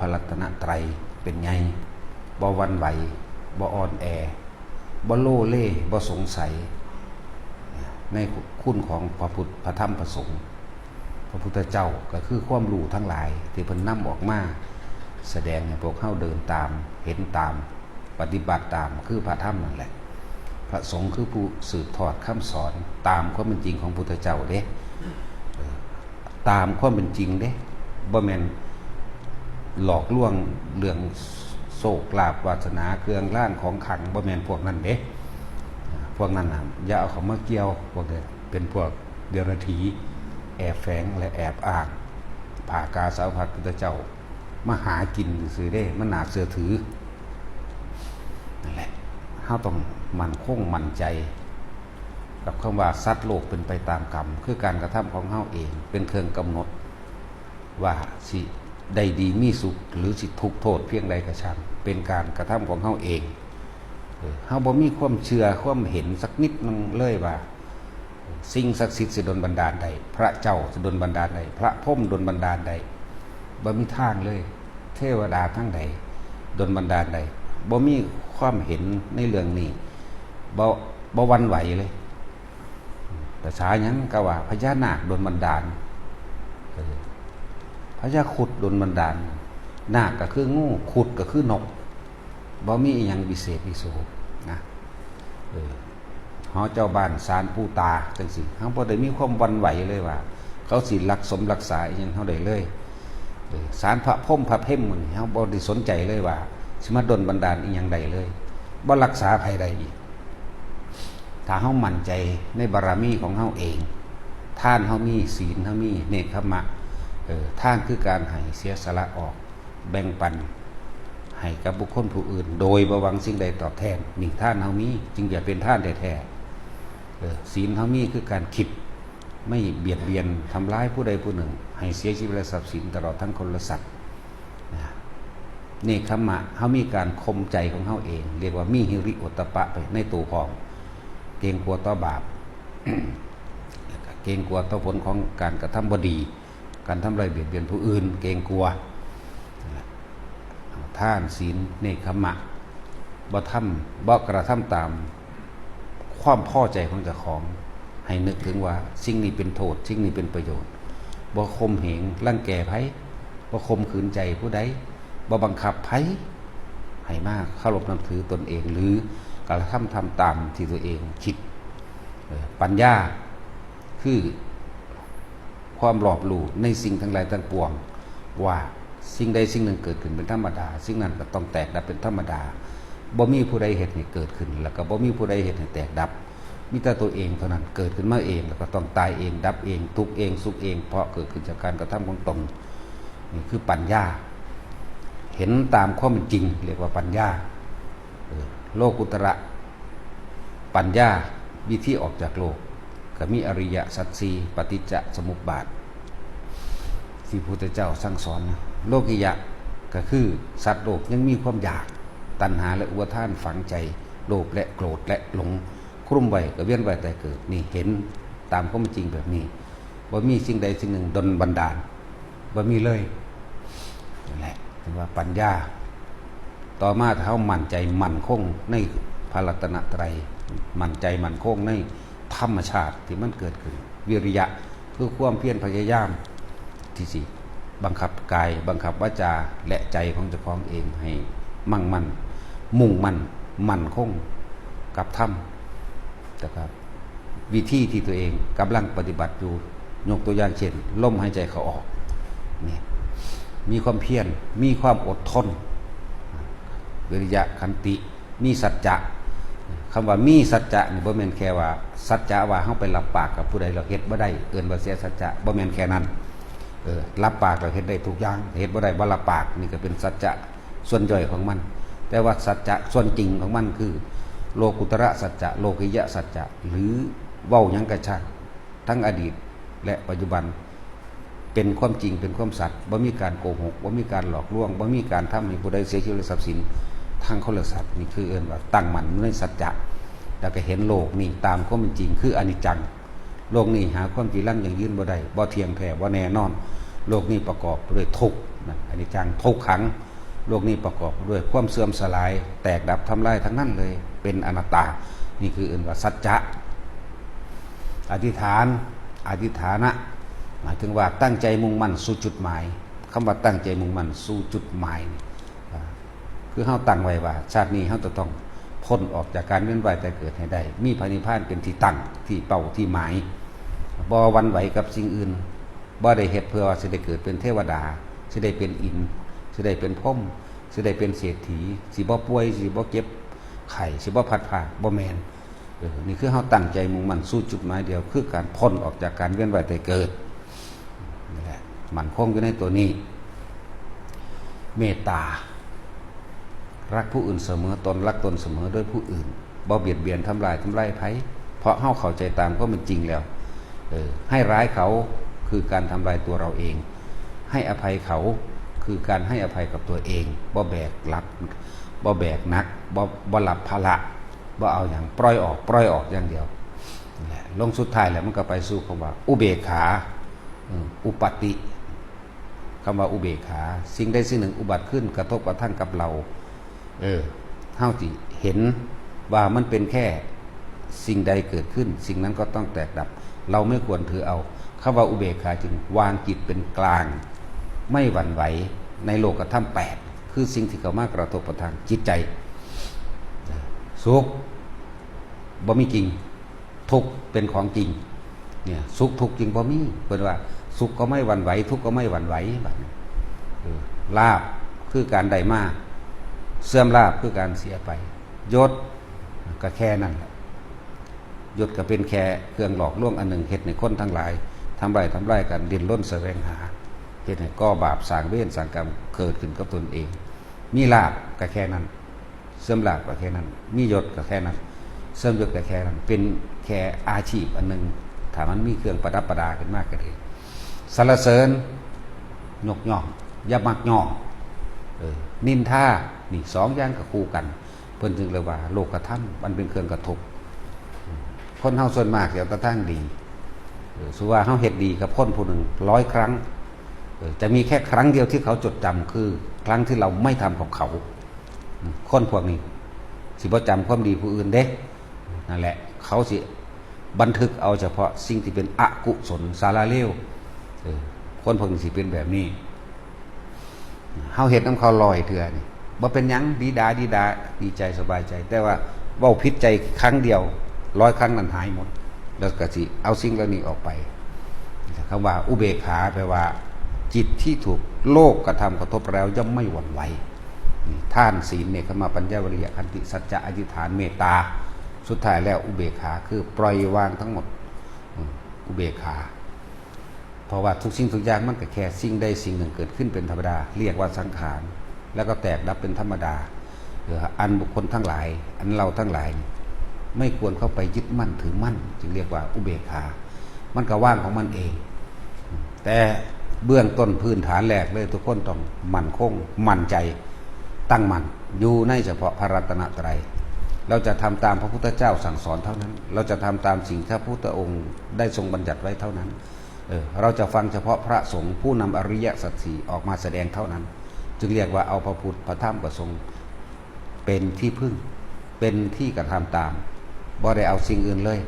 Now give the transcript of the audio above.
ระรัตนตรัยเป็นไงบ่หวั่นไหวบ่อ่อนแอบ่โลเล่บ่สงสัยในคุณของพระพุทธพระธรรมพระสงฆ์พระพุทธเจ้าก็คือความรู้ทั้งหลายที่เพิ่นนำออกมาแสดงให้พวกเฮาเดินตามเห็นตามปฏิบัติตามคือพระธรรมนั่นแหละพระสงฆ์คือผู้สืบทอดคำสอนตามความเป็นจริงของพุทธเจ้าเด้ตามความเป็นจริงเด้บ่แม่นหลอกลวงเรื่องโชคลาภวาสนาเครื่องร่างของขลังบ่แม่นพวกนั้นเด้พวกนั้นน่ะอย่าเอาเข้ามาเกี่ยวพวกนี้เป็นพวกเดรัจฉีแอบแฝงและแอบอ้างภากาสาวพัดพุทธเจ้ามาหากินซื่อเด้มันน่าเชื่อถือนั่นแหละเฮาต้องมั่นคงมั่นใจกับคำว่าสัตว์โลกเป็นไปตามกรรมคือการกระทำของเฮาเองเป็นเครื่องกำหนดว่าสิได้ดีมีสุขหรือสิทุกข์โทษเพียงใดก็ช่างเป็นการกระทำของเฮาเองเฮาบ่มีความเชื่อความเห็นสักนิดนึงเลยว่าสิ่งศักดิ์สิทธิ์สิดลบันดาลใดพระเจ้าสิดลบันดาลใดพระพรหมดลบันดาลใดบ่มีทางเลยเทวดาทั้งใดดลบันดาลใดบ่มีความเห็นในเรื่องนี้บ่หวั่นไหวเลยภาษาหยังก็ว่าพญานาคดลบันดาลพญาครุฑดลบันดาลนาคก็คืองูครุฑก็คือนกบ่มีอีหยังพิเศษพิโสนะเฮาเจ้าบ้านศาลปู่ตาจังซี่เฮาบ่ได้มีความหวั่นไหวเลยว่าเขาสิรักสมรักษาอีหยังเฮาได้เลยศาลพระพรหมพระเพ่มมื้อนี้เฮาบ่ได้สนใจเลยว่าสิมาดลบันดาลอีหยังใดเลยบ่รักษาภัยใดอีกถ้าเฮามั่นใจในบารมีของเฮาเองทานเฮามีศีลเฮามีเนกขมะทานคือการให้เสียสละออกแบ่งปันให้กับบุคคลผู้อื่นโดยบ่หวังสิ่งใดตอบแทนนี่ทานเฮามีจึงจะเป็นทานแท้ๆศีลเฮามีคือการคิดไม่เบียดเบียนทำร้ายผู้ใดผู้หนึ่งให้เสียชีวิตและทรัพย์สินตลอดทั้งคนและสัตว์เนกขมะเฮามีการข่มใจของเฮาเองเรียกว่ามีหิริโอตตัปปะไปในตัวของเกรงกลัวต่อบาป เกรงกลัวต่อผลของการกระทำบดีการทำลายเบียดเบียนผู้อื่นเกรงกลัวท่านศีลเนกขมะบ่กระทำตามความพอใจของเจ้าของให้นึกถึงว่าสิ่งนี้เป็นโทษสิ่งนี้เป็นประโยชน์บ่ข่มเหงรังแกไผบ่ข่มขืนใจผู้ใดบ่บังคับไผให้มากเคารพนับถือตนเองหรือกระทำตามที่ตัวเองคิดปัญญาคือความรอบรู้ในสิ่งทั้งหลายทั้งปวงว่าสิ่งใดสิ่งหนึ่งเกิดขึ้นเป็นธรรมดาสิ่งนั้นก็ต้องแตกดับเป็นธรรมดาบ่มีผู้ใดเฮ็ดให้เกิดขึ้นแล้วก็บ่มีผู้ใดเฮ็ดให้แตกดับมีแต่ตัวเองเท่านั้นเกิดขึ้นมาเองแล้วก็ต้องตายเองดับเองทุกข์เองสุขเองเพราะเกิดขึ้นจากการกระทำของตนนี่คือปัญญาเห็นตามความเป็นจริงเรียกว่าปัญญาโลกุตระปัญญาวิธีออกจากโลกก็มีอริยสัจสี่ปฏิจจสมุปบาทที่พระพุทธเจ้าสั่งสอนโลกิยะก็คือสัตว์โลกยังมีความอยากตัณหาและอุปทานฝังใจโลภและโกรธและหลงครุ่มไว้ก็เวียนว่ายตายเกิดนี่เห็นตามความเป็นจริงแบบนี้บ่มีสิ่งใดสิ่งหนึ่งดลบันดาลบ่มีเลยนั่นแหละเรียกว่าปัญญาต่อมาถ้าเขามั่นใจมั่นคงในพระรัตนตรัยมั่นใจมั่นคงในธรรมชาติที่มันเกิดขึ้นวิริยะคือความเพียรพยายามที่สิบังคับกายบังคับวาจาและใจของเจ้าของเองให้มั่งมั่นมุ่งมั่นมั่นคงกับธรรมนะครับวิธีที่ตัวเองกำลังปฏิบัติอยู่ยกตัวอย่างเช่นลมหายใจเขาออกนี่มีความเพียรมีความอดทนวิริยะขันติมีสัจจะคำว่ามีสัจจะนี่บ่แม่นแค่ว่าสัจจะว่าเฮาไปรับปากกับผู้ใดเราเฮ็ดบ่ได้เอิ้นว่าเสียสัจจะบ่แม่นแค่นั้นรับปากเราเฮ็ดได้ทุกอย่างเฮ็ดบ่ได้บ่รับปากนี่ก็เป็นสัจจะส่วนย่อยของมันแต่ว่าสัจจะส่วนจริงของมันคือโลกุตระสัจจะโลกิยะสัจจะหรือเว้าหยังกระช่างทั้งอดีตและปัจจุบันเป็นความจริงเป็นความสัตย์บ่มีการโกหกบ่มีการหลอกลวงบ่มีการทำให้ผู้ใดเสียชีวิตหรือทรัพย์สินทางคนละสัตว์นี่คือเอิ้นว่าตั้งมั่นในสัจจะแล้วก็เห็นโลกนี่ตามความเป็นจริงคืออนิจจังโลกนี้หาความจริงยั่งยืนบ่ได้บ่เที่ยงแท้บ่แน่นอนโลกนี้ประกอบด้วยทุกข์ นะอนิจจังทุกขังโลกนี้ประกอบด้วยความเสื่อมสลายแตกดับทำลายทั้งนั้นเลยเป็นอนัตตานี่คืออื่นว่าสัจจะอธิษฐานอธิษฐานะหมายถึงว่าตั้งใจมุ่งมั่นสู่จุดหมายคำว่าตั้งใจมุ่งมั่นสู่จุดหมายคือเฮาตั้งไว้ว่าชาตินี้เฮาจะต้องพ้นออกจากการเวียนว่ายตายเกิดให้ได้มีพระนิพพานเป็นที่ตั้งที่เป้าที่หมายบ่หวั่นไหวกับสิ่งอื่นบ่ได้เฮ็ดเพื่อว่าสิได้เกิดเป็นเทวดาสิได้เป็นอินทร์สิได้เป็นพรหมสิได้เป็นเศรษฐีสิบ่ป่วยสิบ่เจ็บไข้สิบ่พัดพรากบ่แม่นนี่คือเฮาตั้งใจมุ่งมั่นสู่จุดหมายเดียวคือการพ้นออกจากการเวียนว่ายตายเกิดนี่แหละมั่นคงอยู่ในตัวนี้เมตตารักผู้อื่นเสมอตนรักตนเสมอด้วยผู้อื่นบ่เบียดเบียนทำลายไผเพราะเฮาเข้าใจตามก็เป็นจริงแล้วให้ร้ายเขาคือการทำลายตัวเราเองให้อภัยเขาคือการให้อภัยกับตัวเองบ่แบกรับบ่แบกนักบ่หลับภาระบ่เอาอย่างปล่อยออกอย่างเดียวลงสุดท้ายแล้วมันก็ไปสู่คำว่าอุเบกขาอุปติคำว่าอุเบกขาสิ่งใดสิ่งหนึ่งอุบัติขึ้นกระทบกระทั่งกับเราเฮาสิเห็นว่ามันเป็นแค่สิ่งใดเกิดขึ้นสิ่งนั้นก็ต้องแตกดับเราไม่ควรถือเอาคำว่าอุเบกขาจึงวางจิตเป็นกลางไม่หวั่นไหวในโลกธรรม8คือสิ่งที่เข้ามากระทบกระทั่งจิตใจสุขบ่มีจริงทุกข์เป็นของจริงเนี่ยสุขทุกข์จริงบ่มีเพิ่นว่าสุขก็ไม่หวั่นไหวทุกข์ก็ไม่หวั่นไหวแบบนี้ลาภคือการได้มาเสื่อมลาภคือการเสียไปยศก็แค่นั้นแหละยศก็เป็นแค่เครื่องหลอกลวงอันหนึ่งเฮ็ดในคนทั้งหลายทำลายกันดิ้นรนแสวงหาเฮ็ดให้ก่อบาปสร้างเวรสร้างกรรมเกิดขึ้นกับตนเองมีลาภก็แค่นั้นเสื่อมลาภก็แค่นั้นมียศก็แค่นั้นเสื่อมยศก็แค่นั้นเป็นแค่อาชีพอันหนึ่งถ้ามันมีเครื่องประดับประดาขึ้นมากก็ดีสรรเสริญยกย่องอย่ามักย่องนินทานี่สองอย่างกับคู่กันเพิ่นจึงเรียกว่าโลกธรรมมันเป็นเครื่องกระทบคนเฮาส่วนมากเดี๋ยวกระทั่งดีสุว่าเฮาเฮ็ดดีกับคนผู้หนึ่ง100 ครั้งจะมีแค่ครั้งเดียวที่เขาจดจำคือครั้งที่เราไม่ทำกับเขาคนพวกนี้สิบ่จำความดีผู้อื่นเด้นั่นแหละเขาสิบันทึกเอาเฉพาะสิ่งที่เป็นอกุศลสาระเลวคนพวกนี้สิเป็นแบบนี้เฮาเฮ็ดนำเขาลอยเถื่อนี่บ่เป็นหยังดีดีใจสบายใจแต่ว่าเว้าผิดใจครั้งเดียว100 ครั้งนั้นหายหมดแล้วก็สิเอาสิ่งเหล่านี้ออกไปคำว่าอุเบกขาแปลว่าจิตที่ถูกโลกกระทำกระทบแล้วย่อมไม่หวั่นไหวท่านศีลเนคขมาปัญญาวิริยะขันติสัจจะอธิษฐานเมตตาสุดท้ายแล้วอุเบกขาคือปล่อยวางทั้งหมดอุเบกขาเพราะว่าทุกสิ่งทุกอย่างมันก็แค่สิ่งใดสิ่งหนึ่งเกิดขึ้นเป็นธรรมดาเรียกว่าสังขารแล้วก็แตกดับเป็นธรรมดาอันบุคคลทั้งหลายอันเราทั้งหลายไม่ควรเข้าไปยึดมั่นถือมั่นจึงเรียกว่าอุเบกขามันก็ว่างของมันเองแต่เบื้องต้นพื้นฐานแรกเลยทุกคนต้องมั่นคงมั่นใจตั้งมั่นอยู่ในเฉพาะพระรัตนตรัยเราจะทำตามพระพุทธเจ้าสั่งสอนเท่านั้นเราจะทำตามสิ่งที่พระพุทธองค์ได้ทรงบัญญัติไว้เท่านั้นเราจะฟังเฉพาะพระสงฆ์ผู้นำอริยสัจสี่ออกมาแสดงเท่านั้นจึงเรียกว่าเอาพระพุทธพระธรรมพระสงฆ์เป็นที่พึ่งเป็นที่กระทำตามบ่ได้เอาสิ่งอื่นเลย